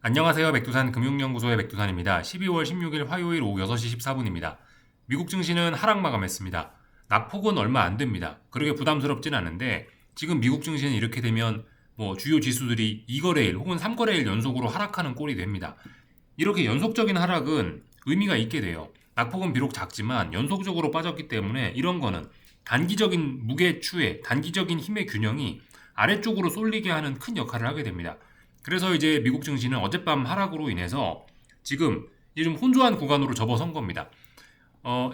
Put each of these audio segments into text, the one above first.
안녕하세요. 백두산 금융연구소의 백두산입니다. 12월 16일 화요일 오후 6시 14분입니다. 미국 증시는 하락 마감했습니다. 낙폭은 얼마 안 됩니다. 그렇게 부담스럽진 않은데 지금 미국 증시는 이렇게 되면 주요 지수들이 2거래일 혹은 3거래일 연속으로 하락하는 꼴이 됩니다. 이렇게 연속적인 하락은 의미가 있게 돼요. 낙폭은 비록 작지만 연속적으로 빠졌기 때문에 이런 거는 단기적인 무게 추의, 단기적인 힘의 균형이 아래쪽으로 쏠리게 하는 큰 역할을 하게 됩니다. 그래서 이제 미국 증시는 어젯밤 하락으로 인해서 지금 이제 좀 혼조한 구간으로 접어선 겁니다.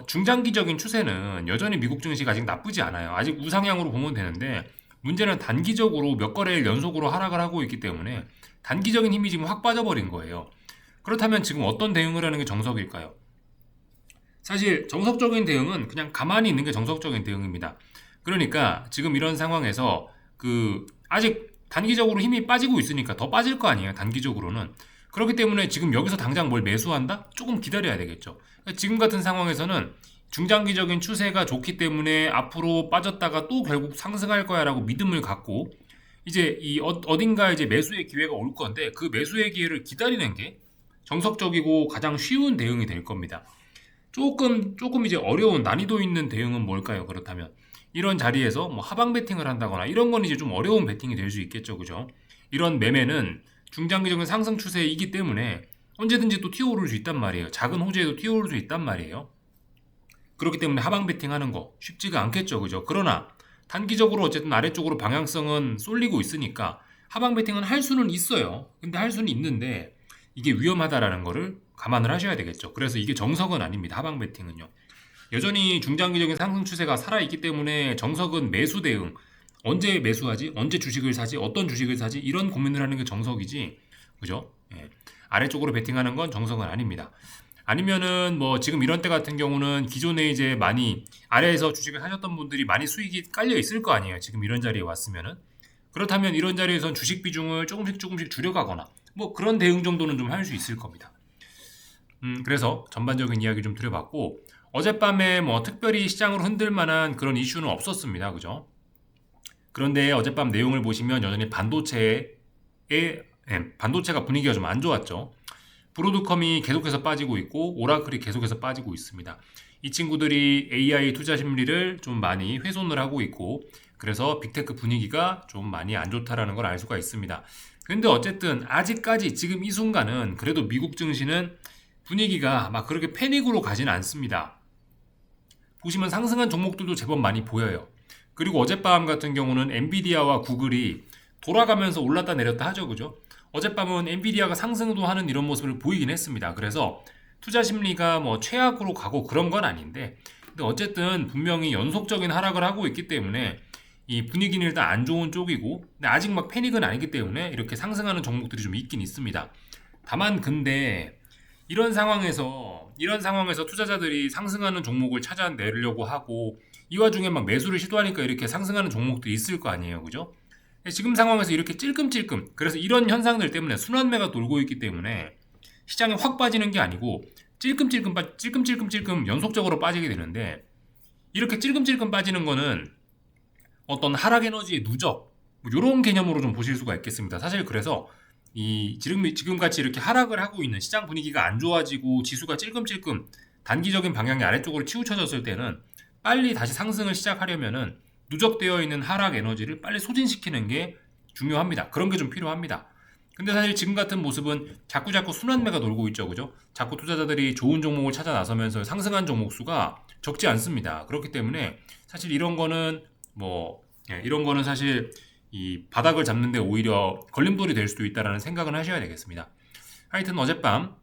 중장기적인 추세는 여전히 미국 증시가 아직 나쁘지 않아요. 아직 우상향으로 보면 되는데 문제는 단기적으로 몇 거래일 연속으로 하락을 하고 있기 때문에 단기적인 힘이 지금 확 빠져버린 거예요. 그렇다면 지금 어떤 대응을 하는 게 정석일까요? 사실 정석적인 대응은 그냥 가만히 있는 게 정석적인 대응입니다. 그러니까 지금 이런 상황에서 아직 단기적으로 힘이 빠지고 있으니까 더 빠질 거 아니에요. 단기적으로는. 그렇기 때문에 지금 여기서 당장 뭘 매수한다? 조금 기다려야 되겠죠. 그러니까 지금 같은 상황에서는 중장기적인 추세가 좋기 때문에 앞으로 빠졌다가 또 결국 상승할 거야라고 믿음을 갖고 이제 어딘가 이제 매수의 기회가 올 건데 그 매수의 기회를 기다리는 게 정석적이고 가장 쉬운 대응이 될 겁니다. 조금 이제 어려운 난이도 있는 대응은 뭘까요? 그렇다면 이런 자리에서 하방 베팅을 한다거나 이런 건 이제 좀 어려운 베팅이 될 수 있겠죠, 그죠? 이런 매매는 중장기적인 상승 추세이기 때문에 언제든지 또 튀어오를 수 있단 말이에요. 작은 호재에도 튀어오를 수 있단 말이에요. 그렇기 때문에 하방 베팅하는 거 쉽지가 않겠죠, 그죠? 그러나 단기적으로 어쨌든 아래쪽으로 방향성은 쏠리고 있으니까 하방 베팅은 할 수는 있어요. 근데 할 수는 있는데 이게 위험하다라는 거를 감안을 하셔야 되겠죠. 그래서 이게 정석은 아닙니다. 하방 베팅은요. 여전히 중장기적인 상승 추세가 살아있기 때문에 정석은 매수 대응. 언제 매수하지? 언제 주식을 사지? 어떤 주식을 사지? 이런 고민을 하는 게 정석이지. 그죠? 예. 아래쪽으로 베팅하는 건 정석은 아닙니다. 아니면은 지금 이런 때 같은 경우는 기존에 이제 많이 아래에서 주식을 사셨던 분들이 많이 수익이 깔려 있을 거 아니에요. 지금 이런 자리에 왔으면은. 그렇다면 이런 자리에선 주식 비중을 조금씩 줄여가거나 그런 대응 정도는 좀 할 수 있을 겁니다. 그래서 전반적인 이야기 좀 드려봤고 어젯밤에 특별히 시장을 흔들 만한 그런 이슈는 없었습니다. 그죠? 그런데 어젯밤 내용을 보시면 여전히 반도체가 분위기가 좀 안 좋았죠. 브로드컴이 계속해서 빠지고 있고 오라클이 계속해서 빠지고 있습니다. 이 친구들이 AI 투자 심리를 좀 많이 훼손을 하고 있고 그래서 빅테크 분위기가 좀 많이 안 좋다라는 걸 알 수가 있습니다. 근데 어쨌든 아직까지 지금 이 순간은 그래도 미국 증시는 분위기가 막 그렇게 패닉으로 가진 않습니다. 보시면 상승한 종목들도 제법 많이 보여요. 그리고 어젯밤 같은 경우는 엔비디아와 구글이 돌아가면서 올랐다 내렸다 하죠, 그죠? 어젯밤은 엔비디아가 상승도 하는 이런 모습을 보이긴 했습니다. 그래서 투자 심리가 최악으로 가고 그런 건 아닌데, 근데 어쨌든 분명히 연속적인 하락을 하고 있기 때문에 이 분위기는 일단 안 좋은 쪽이고, 근데 아직 막 패닉은 아니기 때문에 이렇게 상승하는 종목들이 좀 있긴 있습니다. 다만 근데 이런 상황에서 투자자들이 상승하는 종목을 찾아내려고 하고 이 와중에 막 매수를 시도하니까 이렇게 상승하는 종목들이 있을 거 아니에요, 그죠? 지금 상황에서 이렇게 찔끔찔끔 그래서 이런 현상들 때문에 순환매가 돌고 있기 때문에 시장이 확 빠지는 게 아니고 찔끔찔끔 연속적으로 빠지게 되는데 이렇게 찔끔찔끔 빠지는 거는 어떤 하락 에너지의 누적 이런 개념으로 좀 보실 수가 있겠습니다. 사실 그래서 지금 같이 이렇게 하락을 하고 있는 시장 분위기가 안 좋아지고 지수가 찔끔찔끔 단기적인 방향이 아래쪽으로 치우쳐졌을 때는 빨리 다시 상승을 시작하려면은 누적되어 있는 하락 에너지를 빨리 소진시키는 게 중요합니다. 그런 게 좀 필요합니다. 근데 사실 지금 같은 모습은 자꾸 순환매가 돌고 있죠, 그죠? 자꾸 투자자들이 좋은 종목을 찾아 나서면서 상승한 종목 수가 적지 않습니다. 그렇기 때문에 사실 이런 거는 사실 이 바닥을 잡는데 오히려 걸림돌이 될 수도 있다라는 생각은 하셔야 되겠습니다. 하여튼 어젯밤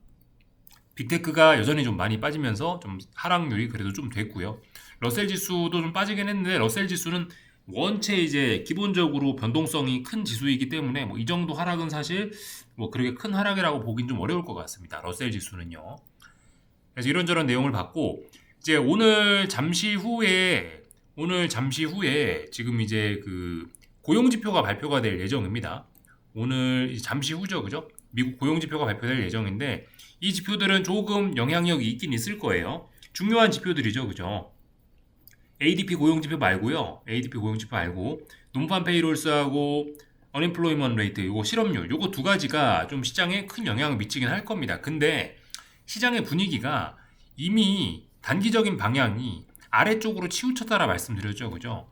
빅테크가 여전히 좀 많이 빠지면서 좀 하락률이 그래도 좀 됐고요. 러셀 지수도 좀 빠지긴 했는데 러셀 지수는 원체 이제 기본적으로 변동성이 큰 지수이기 때문에 이 정도 하락은 사실 그렇게 큰 하락이라고 보긴 좀 어려울 것 같습니다. 러셀 지수는요. 그래서 이런저런 내용을 봤고 이제 오늘 잠시 후에 지금 이제 고용 지표가 발표가 될 예정입니다. 오늘 잠시 후죠, 그죠? 미국 고용 지표가 발표될 예정인데 이 지표들은 조금 영향력이 있긴 있을 거예요. 중요한 지표들이죠, 그죠? ADP 고용 지표 말고 논판 페이롤스하고 unemployment rate, 요거 실업률, 요거 두 가지가 좀 시장에 큰 영향을 미치긴 할 겁니다. 근데 시장의 분위기가 이미 단기적인 방향이 아래쪽으로 치우쳤다라 말씀드렸죠, 그죠?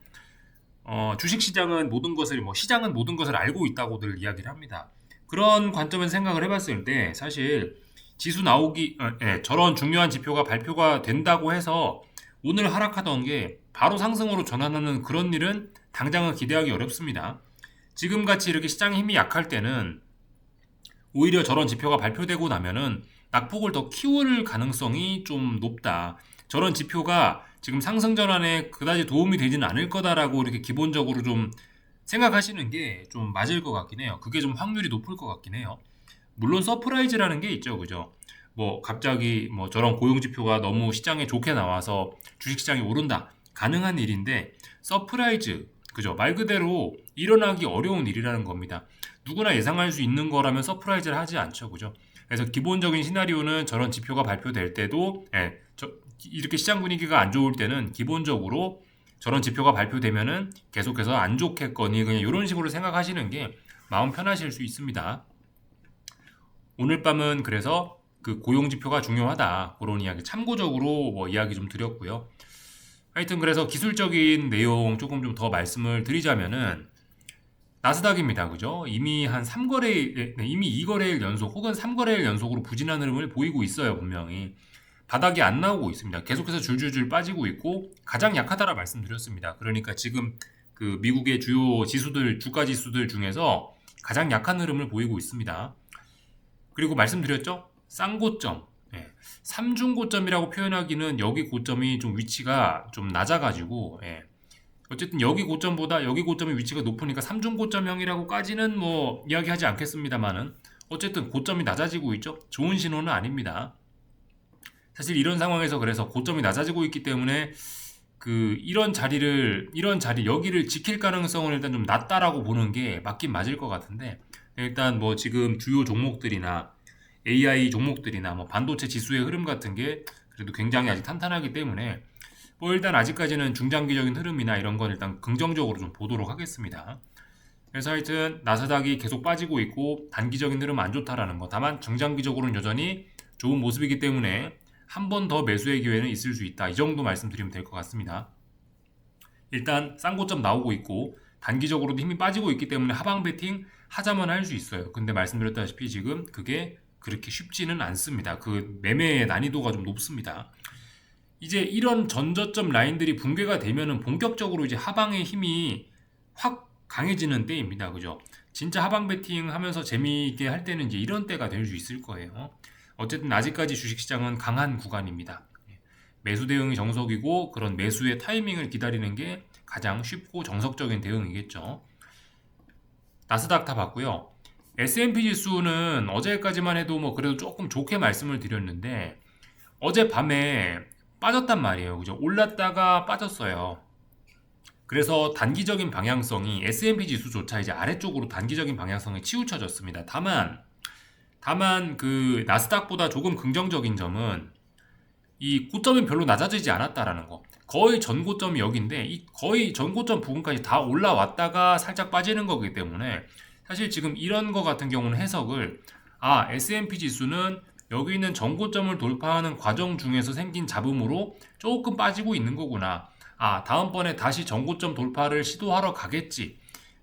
주식시장은 모든 것을 시장은 모든 것을 알고 있다고들 이야기를 합니다. 그런 관점에서 생각을 해봤을 때 사실 지수 나오기 저런 중요한 지표가 발표가 된다고 해서 오늘 하락하던 게 바로 상승으로 전환하는 그런 일은 당장은 기대하기 어렵습니다. 지금같이 이렇게 시장의 힘이 약할 때는 오히려 저런 지표가 발표되고 나면은 낙폭을 더 키울 가능성이 좀 높다. 저런 지표가 지금 상승 전환에 그다지 도움이 되지는 않을 거다라고 이렇게 기본적으로 좀 생각하시는 게 좀 맞을 것 같긴 해요. 그게 좀 확률이 높을 것 같긴 해요. 물론 서프라이즈라는 게 있죠, 그죠? 갑자기 저런 고용 지표가 너무 시장에 좋게 나와서 주식 시장이 오른다. 가능한 일인데 서프라이즈, 그죠? 말 그대로 일어나기 어려운 일이라는 겁니다. 누구나 예상할 수 있는 거라면 서프라이즈를 하지 않죠, 그죠? 그래서 기본적인 시나리오는 저런 지표가 발표될 때도 이렇게 시장 분위기가 안 좋을 때는 기본적으로 저런 지표가 발표되면은 계속해서 안 좋겠거니 그냥 이런 식으로 생각하시는 게 마음 편하실 수 있습니다. 오늘 밤은 그래서 그 고용 지표가 중요하다 그런 이야기 참고적으로 이야기 좀 드렸고요. 하여튼 그래서 기술적인 내용 조금 좀 더 말씀을 드리자면은 나스닥입니다. 그죠? 이미 한 3거래일, 이미 2거래일 연속 혹은 3거래일 연속으로 부진한 흐름을 보이고 있어요, 분명히. 바닥이 안 나오고 있습니다. 계속해서 줄줄줄 빠지고 있고 가장 약하다라 말씀드렸습니다. 그러니까 지금 그 미국의 주요 지수들, 주가 지수들 중에서 가장 약한 흐름을 보이고 있습니다. 그리고 말씀드렸죠? 쌍고점. 삼중고점이라고 표현하기는 여기 고점이 좀 위치가 좀 낮아가지고 어쨌든 여기 고점보다 여기 고점의 위치가 높으니까 삼중고점형이라고까지는 이야기하지 않겠습니다만은 어쨌든 고점이 낮아지고 있죠. 좋은 신호는 아닙니다. 사실 이런 상황에서 그래서 고점이 낮아지고 있기 때문에 이런 자리 여기를 지킬 가능성은 일단 좀 낮다라고 보는 게 맞긴 맞을 것 같은데 일단 지금 주요 종목들이나 AI 종목들이나 반도체 지수의 흐름 같은 게 그래도 굉장히 아직 탄탄하기 때문에 일단 아직까지는 중장기적인 흐름이나 이런 건 일단 긍정적으로 좀 보도록 하겠습니다. 그래서 하여튼 나스닥이 계속 빠지고 있고 단기적인 흐름 안 좋다라는 거. 다만 중장기적으로는 여전히 좋은 모습이기 때문에 한 번 더 매수의 기회는 있을 수 있다. 이 정도 말씀드리면 될 것 같습니다. 일단 쌍고점 나오고 있고 단기적으로도 힘이 빠지고 있기 때문에 하방 베팅 하자면 할 수 있어요. 근데 말씀드렸다시피 지금 그게 그렇게 쉽지는 않습니다. 그 매매의 난이도가 좀 높습니다. 이제 이런 전저점 라인들이 붕괴가 되면은 본격적으로 이제 하방의 힘이 확 강해지는 때입니다. 그죠? 진짜 하방 베팅 하면서 재미있게 할 때는 이제 이런 때가 될 수 있을 거예요. 어쨌든 아직까지 주식시장은 강한 구간입니다. 매수 대응이 정석이고 그런 매수의 타이밍을 기다리는 게 가장 쉽고 정석적인 대응이겠죠. 나스닥 다 봤고요. S&P 지수는 어제까지만 해도 그래도 조금 좋게 말씀을 드렸는데 어젯밤에 빠졌단 말이에요. 그죠? 올랐다가 빠졌어요. 그래서 단기적인 방향성이 S&P 지수조차 이제 아래쪽으로 단기적인 방향성이 치우쳐졌습니다. 다만 그 나스닥보다 조금 긍정적인 점은 이 고점이 별로 낮아지지 않았다라는 거. 거의 전고점이 여기인데 이 거의 전고점 부분까지 다 올라왔다가 살짝 빠지는 거기 때문에 사실 지금 이런 거 같은 경우는 해석을 S&P 지수는 여기 있는 전고점을 돌파하는 과정 중에서 생긴 잡음으로 조금 빠지고 있는 거구나. 다음번에 다시 전고점 돌파를 시도하러 가겠지.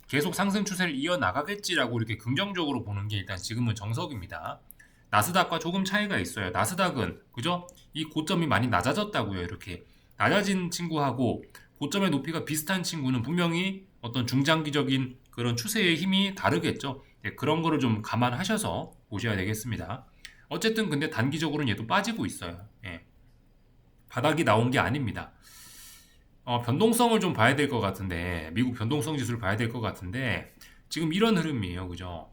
계속 상승 추세를 이어나가겠지라고 이렇게 긍정적으로 보는 게 일단 지금은 정석입니다. 나스닥과 조금 차이가 있어요. 나스닥은 그죠? 이 고점이 많이 낮아졌다고요. 이렇게 낮아진 친구하고 고점의 높이가 비슷한 친구는 분명히 어떤 중장기적인 그런 추세의 힘이 다르겠죠. 그런 거를 좀 감안하셔서 보셔야 되겠습니다. 어쨌든 근데 단기적으로는 얘도 빠지고 있어요. 바닥이 나온 게 아닙니다. 변동성을 좀 봐야 될 것 같은데 미국 변동성 지수를 봐야 될 것 같은데 지금 이런 흐름이에요. 그죠?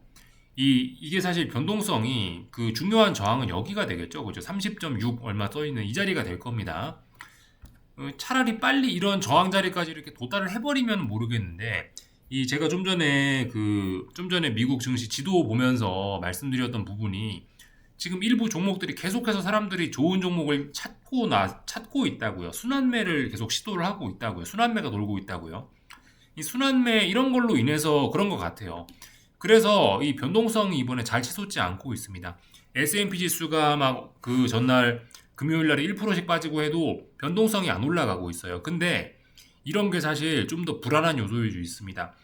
이게 사실 변동성이 그 중요한 저항은 여기가 되겠죠. 그죠? 30.6 얼마 써있는 이 자리가 될 겁니다. 차라리 빨리 이런 저항 자리까지 이렇게 도달을 해버리면 모르겠는데 제가 좀 전에 미국 증시 지도 보면서 말씀드렸던 부분이 지금 일부 종목들이 계속해서 사람들이 좋은 종목을 찾고 있다고요. 순환매를 계속 시도를 하고 있다고요. 순환매가 돌고 있다고요. 이 순환매 이런 걸로 인해서 그런 것 같아요. 그래서 이 변동성이 이번에 잘 치솟지 않고 있습니다. S&P 지수가 막 그 전날 금요일 날에 1%씩 빠지고 해도 변동성이 안 올라가고 있어요. 근데 이런 게 사실 좀 더 불안한 요소일 수 있습니다.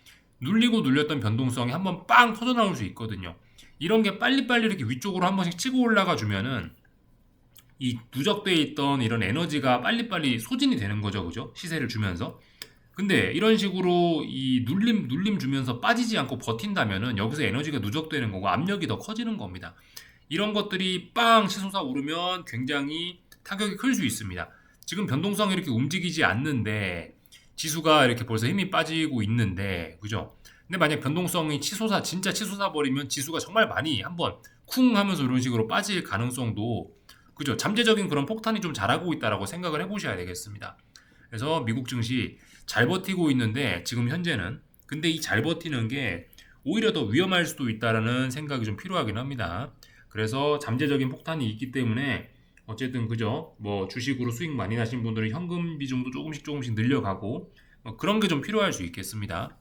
눌리고 눌렸던 변동성이 한번 빵 터져 나올 수 있거든요. 이런 게 빨리빨리 이렇게 위쪽으로 한 번씩 치고 올라가 주면은 이 누적돼 있던 이런 에너지가 빨리빨리 소진이 되는 거죠. 그죠? 시세를 주면서. 근데 이런 식으로 이 눌림 주면서 빠지지 않고 버틴다면은 여기서 에너지가 누적되는 거고 압력이 더 커지는 겁니다. 이런 것들이 빵 치솟아 오르면 굉장히 타격이 클 수 있습니다. 지금 변동성이 이렇게 움직이지 않는데 지수가 이렇게 벌써 힘이 빠지고 있는데 그죠? 근데 만약 변동성이 진짜 치솟아 버리면 지수가 정말 많이 한번 쿵 하면서 이런 식으로 빠질 가능성도 그죠? 잠재적인 그런 폭탄이 좀 자라고 있다라고 생각을 해보셔야 되겠습니다. 그래서 미국 증시 잘 버티고 있는데 지금 현재는 근데 이 잘 버티는 게 오히려 더 위험할 수도 있다라는 생각이 좀 필요하긴 합니다. 그래서 잠재적인 폭탄이 있기 때문에 어쨌든 그죠? 뭐 주식으로 수익 많이 나신 분들은 현금 비중도 조금씩 늘려가고 뭐 그런 게 좀 필요할 수 있겠습니다.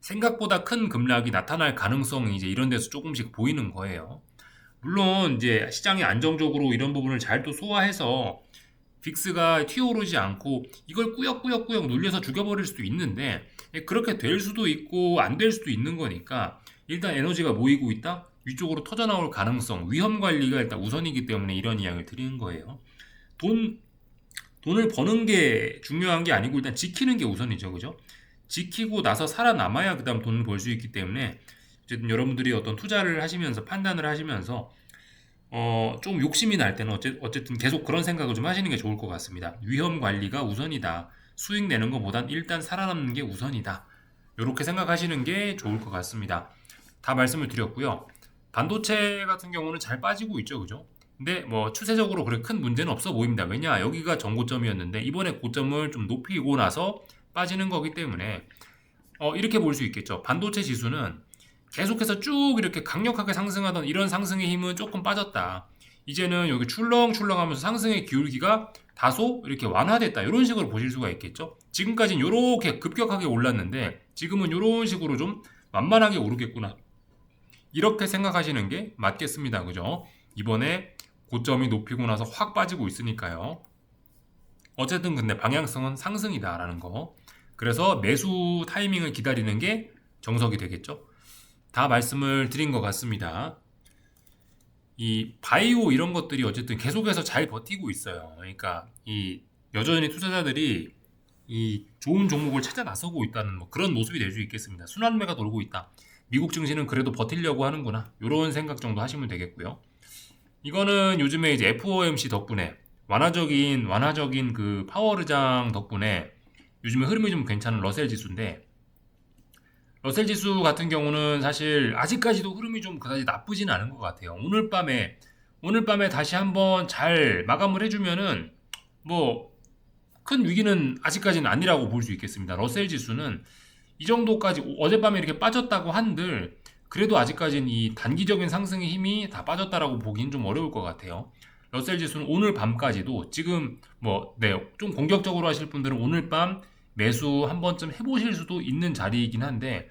생각보다 큰 급락이 나타날 가능성이 이제 이런 데서 조금씩 보이는 거예요. 물론 이제 시장이 안정적으로 이런 부분을 잘 또 소화해서 빅스가 튀어오르지 않고 이걸 꾸역꾸역 눌려서 죽여버릴 수도 있는데 그렇게 될 수도 있고 안 될 수도 있는 거니까 일단 에너지가 모이고 있다? 위쪽으로 터져나올 가능성, 위험 관리가 일단 우선이기 때문에 이런 이야기를 드리는 거예요. 돈, 돈을 버는 게 중요한 게 아니고 일단 지키는 게 우선이죠. 그죠? 지키고 나서 살아남아야 그 다음 돈을 벌 수 있기 때문에 어쨌든 여러분들이 어떤 투자를 하시면서 판단을 하시면서 좀 욕심이 날 때는 어쨌든 계속 그런 생각을 좀 하시는 게 좋을 것 같습니다. 위험 관리가 우선이다. 수익 내는 것보단 일단 살아남는 게 우선이다. 이렇게 생각하시는 게 좋을 것 같습니다. 다 말씀을 드렸고요. 반도체 같은 경우는 잘 빠지고 있죠, 그죠? 근데 뭐 추세적으로 그렇게 큰 문제는 없어 보입니다. 왜냐, 여기가 전고점이었는데 이번에 고점을 좀 높이고 나서 빠지는 거기 때문에 이렇게 볼 수 있겠죠. 반도체 지수는 계속해서 쭉 이렇게 강력하게 상승하던 이런 상승의 힘은 조금 빠졌다. 이제는 여기 출렁출렁하면서 상승의 기울기가 다소 이렇게 완화됐다. 이런 식으로 보실 수가 있겠죠. 지금까지는 이렇게 급격하게 올랐는데 지금은 이런 식으로 좀 만만하게 오르겠구나. 이렇게 생각하시는 게 맞겠습니다. 그죠? 이번에 고점이 높이고 나서 확 빠지고 있으니까요. 어쨌든 근데 방향성은 상승이다라는 거. 그래서 매수 타이밍을 기다리는 게 정석이 되겠죠. 다 말씀을 드린 것 같습니다. 이 바이오 이런 것들이 어쨌든 계속해서 잘 버티고 있어요. 그러니까 이 여전히 투자자들이 이 좋은 종목을 찾아 나서고 있다는 뭐 그런 모습이 될 수 있겠습니다. 순환매가 돌고 있다. 미국 증시는 그래도 버티려고 하는구나. 이런 생각 정도 하시면 되겠고요. 이거는 요즘에 이제 FOMC 덕분에 완화적인 그 파월 의장 덕분에 요즘에 흐름이 좀 괜찮은 러셀 지수인데 러셀 지수 같은 경우는 사실 아직까지도 흐름이 좀 그다지 나쁘진 않은 것 같아요. 오늘 밤에 다시 한번 잘 마감을 해주면은 뭐 큰 위기는 아직까지는 아니라고 볼 수 있겠습니다. 러셀 지수는 이 정도까지 어젯밤에 이렇게 빠졌다고 한들 그래도 아직까지는 이 단기적인 상승의 힘이 다 빠졌다라고 보기는 좀 어려울 것 같아요. 러셀 지수는 오늘 밤까지도 지금 좀 공격적으로 하실 분들은 오늘 밤 매수 한 번쯤 해보실 수도 있는 자리이긴 한데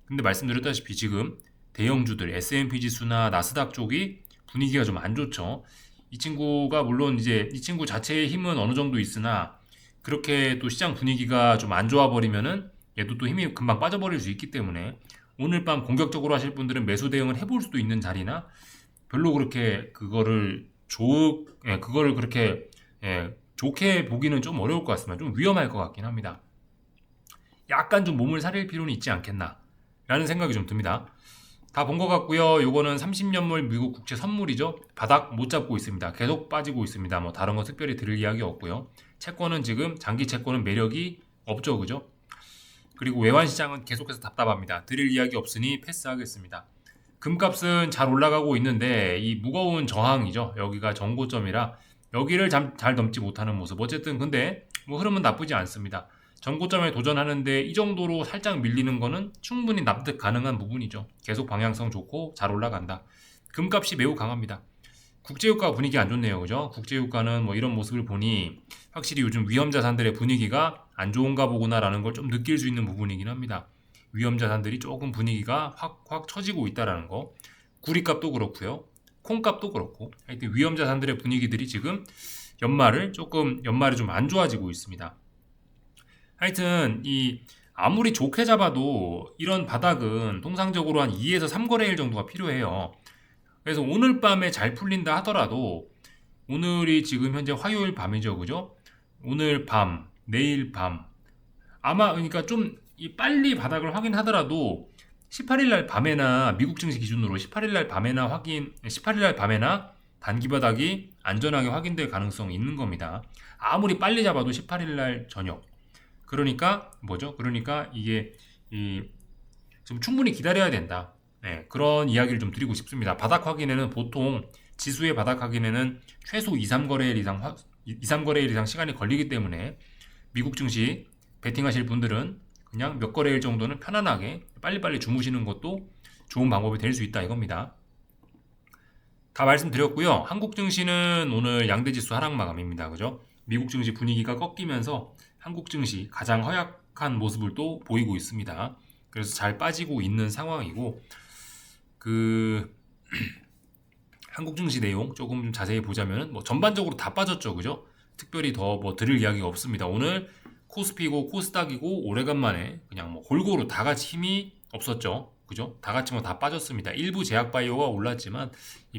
근데 말씀드렸다시피 지금 대형주들 S&P 지수나 나스닥 쪽이 분위기가 좀 안 좋죠. 이 친구가 물론 이제 이 친구 자체의 힘은 어느 정도 있으나 그렇게 또 시장 분위기가 좀 안 좋아 버리면은 얘도 또 힘이 금방 빠져버릴 수 있기 때문에 오늘 밤 공격적으로 하실 분들은 매수 대응을 해볼 수도 있는 자리나 별로 그렇게 그거를 그렇게 좋게 보기는 좀 어려울 것 같습니다. 좀 위험할 것 같긴 합니다. 약간 좀 몸을 사릴 필요는 있지 않겠나 라는 생각이 좀 듭니다. 다 본 것 같고요. 요거는 30년물 미국 국채 선물이죠. 바닥 못 잡고 있습니다. 계속 빠지고 있습니다. 뭐 다른 거 특별히 드릴 이야기 없고요. 채권은 지금 장기 채권은 매력이 없죠. 그죠? 그리고 외환 시장은 계속해서 답답합니다. 드릴 이야기 없으니 패스하겠습니다. 금값은 잘 올라가고 있는데 이 무거운 저항이죠. 여기가 전고점이라 여기를 잘 넘지 못하는 모습. 어쨌든 근데 뭐 흐름은 나쁘지 않습니다. 전고점에 도전하는데 이 정도로 살짝 밀리는 거는 충분히 납득 가능한 부분이죠. 계속 방향성 좋고 잘 올라간다. 금값이 매우 강합니다. 국제유가 분위기 안 좋네요. 그죠? 국제유가는 뭐 이런 모습을 보니 확실히 요즘 위험자산들의 분위기가 안 좋은가 보구나라는 걸 좀 느낄 수 있는 부분이긴 합니다. 위험자산들이 조금 분위기가 확 처지고 있다라는 거. 구리값도 그렇고요. 콩값도 그렇고. 하여튼 위험자산들의 분위기들이 지금 연말에 좀 안 좋아지고 있습니다. 하여튼 아무리 좋게 잡아도 이런 바닥은 통상적으로 한 2에서 3거래일 정도가 필요해요. 그래서 오늘 밤에 잘 풀린다 하더라도 오늘이 지금 현재 화요일 밤이죠. 그죠? 오늘 밤, 내일 밤. 아마 그러니까 좀 빨리 바닥을 확인하더라도 18일 날 밤에나 미국 증시 기준으로 18일 날 밤에나 18일 날 밤에나 단기 바닥이 안전하게 확인될 가능성이 있는 겁니다. 아무리 빨리 잡아도 18일 날 저녁. 그러니까 뭐죠? 그러니까 이게 좀 충분히 기다려야 된다. 네, 그런 이야기를 좀 드리고 싶습니다. 바닥 확인에는 보통 지수의 바닥 확인에는 최소 2, 3거래일 이상 시간이 걸리기 때문에 미국 증시 베팅하실 분들은 그냥 몇 거래일 정도는 편안하게 빨리빨리 주무시는 것도 좋은 방법이 될 수 있다 이겁니다. 다 말씀드렸고요. 한국 증시는 오늘 양대지수 하락 마감입니다. 그죠? 미국 증시 분위기가 꺾이면서 한국 증시 가장 허약한 모습을 또 보이고 있습니다. 그래서 잘 빠지고 있는 상황이고 한국 증시 내용 조금 좀 자세히 보자면 뭐 전반적으로 다 빠졌죠. 그죠? 특별히 더 뭐 들을 이야기가 없습니다. 오늘 코스피고 코스닥이고 오래간만에 그냥 뭐 골고루 다 같이 힘이 없었죠. 그죠? 다 같이 뭐 다 빠졌습니다. 일부 제약바이오가 올랐지만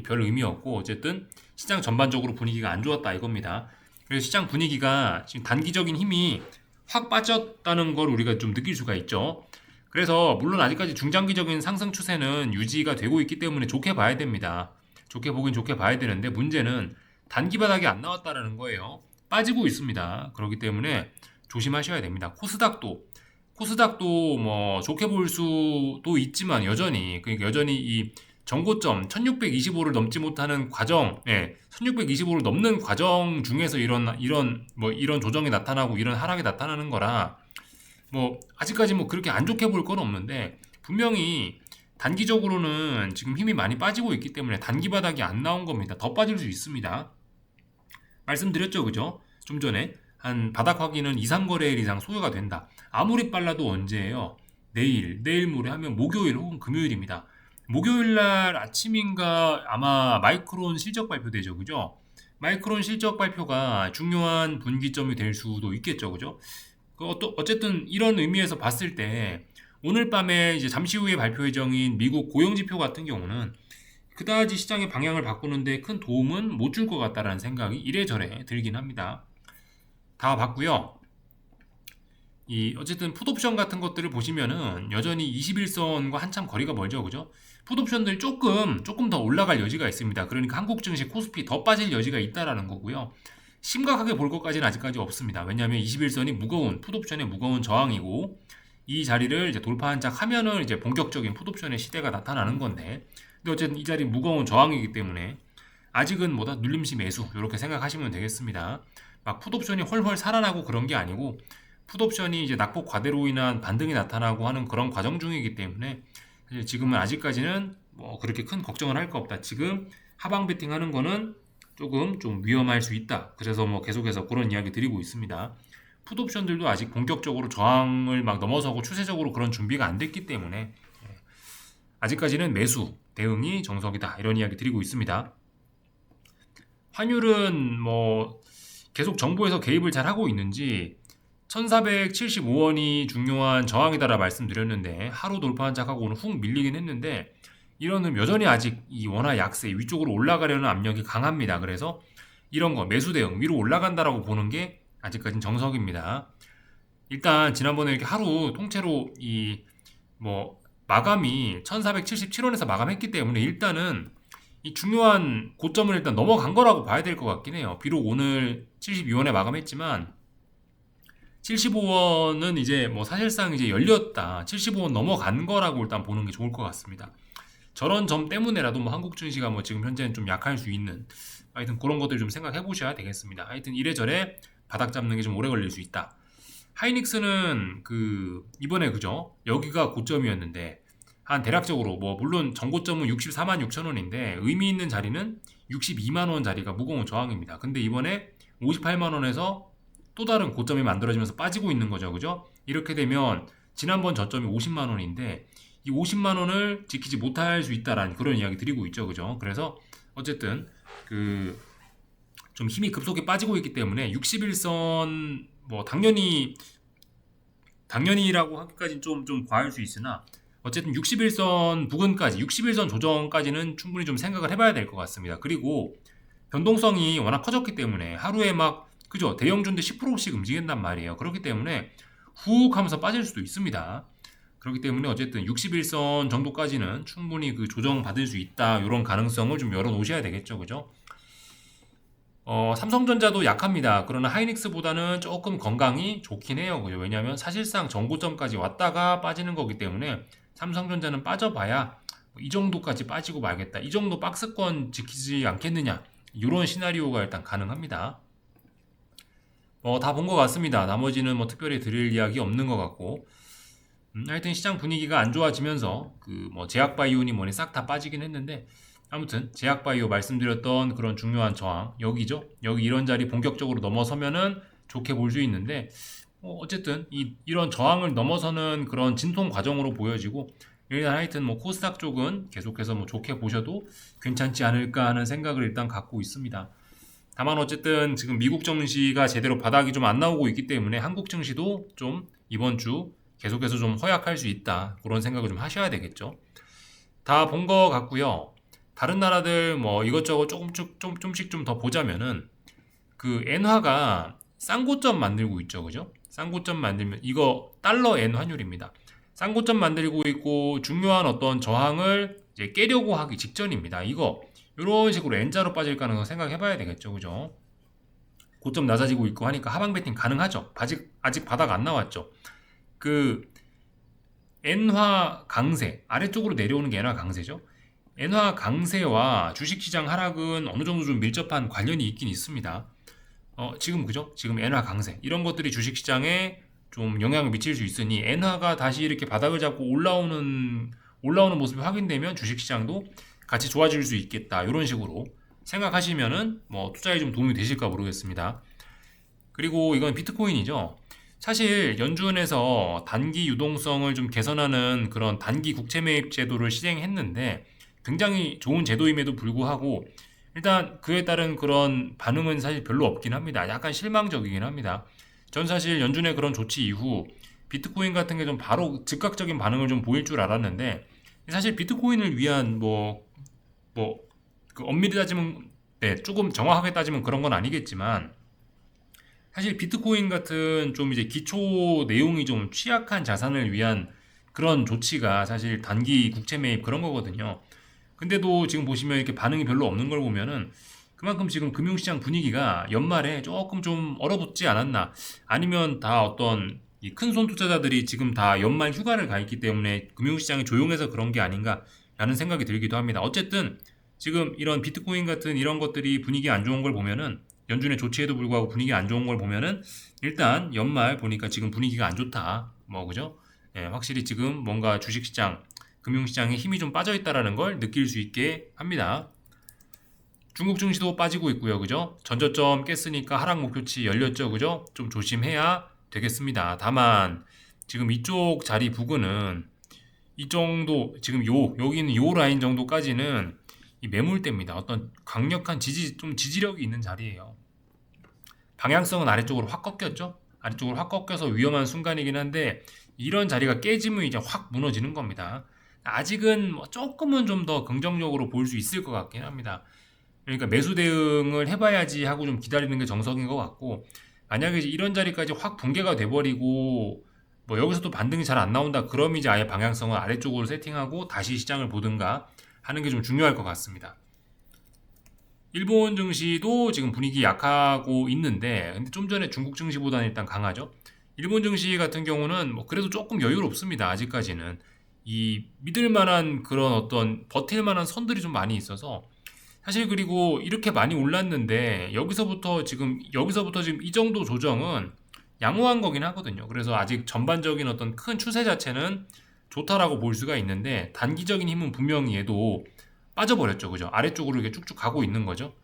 별 의미 없고 어쨌든 시장 전반적으로 분위기가 안 좋았다 이겁니다. 그래서 시장 분위기가 지금 단기적인 힘이 확 빠졌다는 걸 우리가 좀 느낄 수가 있죠. 그래서 물론 아직까지 중장기적인 상승 추세는 유지가 되고 있기 때문에 좋게 봐야 됩니다. 좋게 보긴 좋게 봐야 되는데 문제는 단기 바닥이 안 나왔다라는 거예요. 빠지고 있습니다. 그렇기 때문에 조심하셔야 됩니다. 코스닥도 뭐 좋게 볼 수도 있지만 여전히 이 전고점 1625를 넘지 못하는 과정, 1625를 넘는 과정 중에서 이런 조정이 나타나고 이런 하락이 나타나는 거라 뭐 아직까지 뭐 그렇게 안 좋게 볼 건 없는데 분명히 단기적으로는 지금 힘이 많이 빠지고 있기 때문에 단기 바닥이 안 나온 겁니다. 더 빠질 수 있습니다. 말씀드렸죠, 그죠? 좀 전에 한 바닥 확인은 2, 3거래일 이상 소요가 된다. 아무리 빨라도 언제예요? 내일 모레 하면 목요일 혹은 금요일입니다. 목요일 날 아침인가 아마 마이크론 실적 발표되죠, 그죠? 마이크론 실적 발표가 중요한 분기점이 될 수도 있겠죠, 그죠? 어쨌든 이런 의미에서 봤을 때 오늘 밤에 이제 잠시 후에 발표 예정인 미국 고용지표 같은 경우는 그다지 시장의 방향을 바꾸는데 큰 도움은 못 줄 것 같다라는 생각이 이래저래 들긴 합니다. 다 봤고요. 어쨌든 풋옵션 같은 것들을 보시면은 여전히 21선과 한참 거리가 멀죠, 그죠? 풋옵션들 조금 더 올라갈 여지가 있습니다. 그러니까 한국 증시 코스피 더 빠질 여지가 있다라는 거고요. 심각하게 볼 것까지는 아직까지 없습니다. 왜냐하면 21선이 풋옵션의 무거운 저항이고 이 자리를 이제 돌파한 짝 하면은 이제 본격적인 풋옵션의 시대가 나타나는 건데, 근데 어쨌든 이 자리 무거운 저항이기 때문에 아직은 뭐다 눌림시 매수 이렇게 생각하시면 되겠습니다. 막 풋옵션이 헐헐 살아나고 그런 게 아니고 풋옵션이 이제 낙폭 과대로 인한 반등이 나타나고 하는 그런 과정 중이기 때문에 지금은 아직까지는 뭐 그렇게 큰 걱정을 할 거 없다. 지금 하방 베팅하는 거는 조금 좀 위험할 수 있다. 그래서 뭐 계속해서 그런 이야기 드리고 있습니다. 풋옵션들도 아직 본격적으로 저항을 막 넘어서고 추세적으로 그런 준비가 안 됐기 때문에 아직까지는 매수 대응이 정석이다. 이런 이야기 드리고 있습니다. 환율은 뭐 계속 정부에서 개입을 잘 하고 있는지 1475원이 중요한 저항이다라 말씀드렸는데 하루 돌파한 짝하고 오늘 훅 밀리긴 했는데 이런 여전히 아직 이 원화 약세 위쪽으로 올라가려는 압력이 강합니다. 그래서 이런 거 매수 대응 위로 올라간다라고 보는 게 아직까지는 정석입니다. 일단 지난번에 이렇게 하루 통째로 마감이 1477원에서 마감했기 때문에 일단은 이 중요한 고점을 일단 넘어간 거라고 봐야 될 것 같긴 해요. 비록 오늘 72원에 마감했지만 75원은 이제 뭐 사실상 이제 열렸다. 75원 넘어간 거라고 일단 보는 게 좋을 것 같습니다. 저런 점 때문에라도 뭐 한국 증시가 뭐 지금 현재는 좀 약할 수 있는 하여튼 그런 것들 좀 생각해 보셔야 되겠습니다. 하여튼 이래저래 바닥 잡는 게 좀 오래 걸릴 수 있다. 하이닉스는 이번에 그죠? 여기가 고점이었는데 한 대략적으로 뭐 물론 전고점은 64만 6천 원인데 의미 있는 자리는 62만 원 자리가 무거운 저항입니다. 근데 이번에 58만 원에서 또 다른 고점이 만들어지면서 빠지고 있는 거죠. 그죠? 이렇게 되면 지난번 저점이 50만 원인데 이 50만 원을 지키지 못할 수 있다라는 그런 이야기 드리고 있죠. 그죠? 그래서 어쨌든 그 좀 힘이 급속히 빠지고 있기 때문에 61선 뭐 당연히라고 하기까지는 좀 과할 수 있으나 어쨌든 61선 부근까지 61선 조정까지는 충분히 좀 생각을 해봐야 될 것 같습니다. 그리고 변동성이 워낙 커졌기 때문에 하루에 막 그죠 대형주인데 10%씩 움직인단 말이에요. 그렇기 때문에 훅 하면서 빠질 수도 있습니다. 그렇기 때문에 어쨌든 61선 정도까지는 충분히 그 조정 받을 수 있다 이런 가능성을 좀 열어 놓으셔야 되겠죠. 그죠? 삼성전자도 약합니다. 그러나 하이닉스보다는 조금 건강이 좋긴 해요. 그죠? 왜냐하면 사실상 정고점까지 왔다가 빠지는 거기 때문에 삼성전자는 빠져봐야 이 정도까지 빠지고 말겠다. 이 정도 박스권 지키지 않겠느냐. 이런 시나리오가 일단 가능합니다. 다 본 것 같습니다. 나머지는 뭐 특별히 드릴 이야기 없는 것 같고. 하여튼 시장 분위기가 안 좋아지면서 그 뭐 제약바이오니 뭐니 싹 다 빠지긴 했는데 아무튼 제약바이오 말씀드렸던 그런 중요한 저항 여기죠. 여기 이런 자리 본격적으로 넘어서면은 좋게 볼 수 있는데 어쨌든 이런 저항을 넘어서는 그런 진통 과정으로 보여지고 일단 하여튼 뭐 코스닥 쪽은 계속해서 뭐 좋게 보셔도 괜찮지 않을까 하는 생각을 일단 갖고 있습니다. 다만 어쨌든 지금 미국 증시가 제대로 바닥이 좀 안 나오고 있기 때문에 한국 증시도 좀 이번 주 계속해서 좀 허약할 수 있다 그런 생각을 좀 하셔야 되겠죠. 다 본 거 같고요. 다른 나라들 뭐 이것저것 좀씩 좀 더 보자면은 그 엔화가 쌍고점 만들고 있죠, 그죠? 쌍고점 만들면 이거 달러 엔 환율입니다. 쌍고점 만들고 있고 중요한 어떤 저항을 이제 깨려고 하기 직전입니다. 이거 이런 식으로 N자로 빠질 가능성 생각해봐야 되겠죠, 그죠? 고점 낮아지고 있고 하니까 하방 베팅 가능하죠. 아직 바닥 안 나왔죠. 그 엔화 강세 아래쪽으로 내려오는 게 엔화 강세죠. 엔화 강세와 주식시장 하락은 어느 정도 좀 밀접한 관련이 있긴 있습니다. 지금 그죠? 지금 엔화 강세 이런 것들이 주식시장에 좀 영향을 미칠 수 있으니 엔화가 다시 이렇게 바닥을 잡고 올라오는 모습이 확인되면 주식시장도 같이 좋아질 수 있겠다 이런 식으로 생각하시면은 뭐 투자에 좀 도움이 되실까 모르겠습니다. 그리고 이건 비트코인이죠. 사실 연준에서 단기 유동성을 좀 개선하는 그런 단기 국채 매입 제도를 시행했는데 굉장히 좋은 제도임에도 불구하고 일단 그에 따른 그런 반응은 사실 별로 없긴 합니다. 약간 실망적이긴 합니다. 전 사실 연준의 그런 조치 이후 비트코인 같은 게 좀 바로 즉각적인 반응을 좀 보일 줄 알았는데 사실 비트코인을 위한 그 엄밀히 따지면 네, 조금 정확하게 따지면 그런 건 아니겠지만 사실 비트코인 같은 좀 이제 기초 내용이 좀 취약한 자산을 위한 그런 조치가 사실 단기 국채 매입 그런 거거든요. 근데도 지금 보시면 이렇게 반응이 별로 없는 걸 보면은 그만큼 지금 금융시장 분위기가 연말에 조금 좀 얼어붙지 않았나 아니면 다 어떤 이 큰손 투자자들이 지금 다 연말 휴가를 가 있기 때문에 금융시장이 조용해서 그런 게 아닌가 라는 생각이 들기도 합니다. 어쨌든 지금 이런 비트코인 같은 이런 것들이 분위기 안 좋은 걸 보면은 연준의 조치에도 불구하고 분위기 안 좋은 걸 보면은 일단 연말 보니까 지금 분위기가 안 좋다. 뭐 그죠? 예, 확실히 지금 뭔가 주식시장 금융시장에 힘이 좀 빠져 있다라는 걸 느낄 수 있게 합니다. 중국 증시도 빠지고 있고요. 그죠? 전저점 깼으니까 하락 목표치 열렸죠. 그죠? 좀 조심해야 되겠습니다. 다만 지금 이쪽 자리 부근은 이 정도 지금 여기는 요 라인 정도까지는 이 매물대입니다. 어떤 강력한 지지력이 있는 자리예요. 방향성은 아래쪽으로 확 꺾였죠? 아래쪽으로 확 꺾여서 위험한 순간이긴 한데 이런 자리가 깨지면 이제 확 무너지는 겁니다. 아직은 뭐 조금은 좀 더 긍정적으로 볼 수 있을 것 같긴 합니다. 그러니까 매수 대응을 해봐야지 하고 좀 기다리는 게 정석인 것 같고 만약에 이제 이런 자리까지 확 붕괴가 돼버리고 뭐 여기서도 반등이 잘 안 나온다 그럼 이제 아예 방향성을 아래쪽으로 세팅하고 다시 시장을 보든가 하는 게 좀 중요할 것 같습니다. 일본 증시도 지금 분위기 약하고 있는데 근데 좀 전에 중국 증시보다는 일단 강하죠. 일본 증시 같은 경우는 뭐 그래도 조금 여유롭습니다. 아직까지는 이 믿을 만한 그런 어떤 버틸 만한 선들이 좀 많이 있어서 사실 그리고 이렇게 많이 올랐는데 여기서부터 지금 이 정도 조정은 양호한 거긴 하거든요. 그래서 아직 전반적인 어떤 큰 추세 자체는 좋다라고 볼 수가 있는데 단기적인 힘은 분명히 얘도 빠져버렸죠. 그죠? 아래쪽으로 이렇게 쭉쭉 가고 있는 거죠.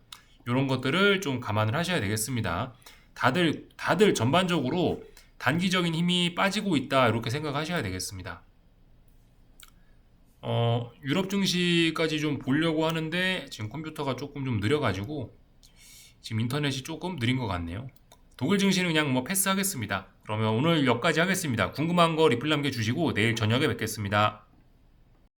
이런 것들을 좀 감안을 하셔야 되겠습니다. 다들 전반적으로 단기적인 힘이 빠지고 있다 이렇게 생각하셔야 되겠습니다. 유럽 증시까지 좀 보려고 하는데 지금 컴퓨터가 조금 좀 느려가지고 지금 인터넷이 조금 느린 것 같네요. 독일 증시는 그냥 뭐 패스하겠습니다. 그러면 오늘 여기까지 하겠습니다. 궁금한 거 리플 남겨주시고 내일 저녁에 뵙겠습니다.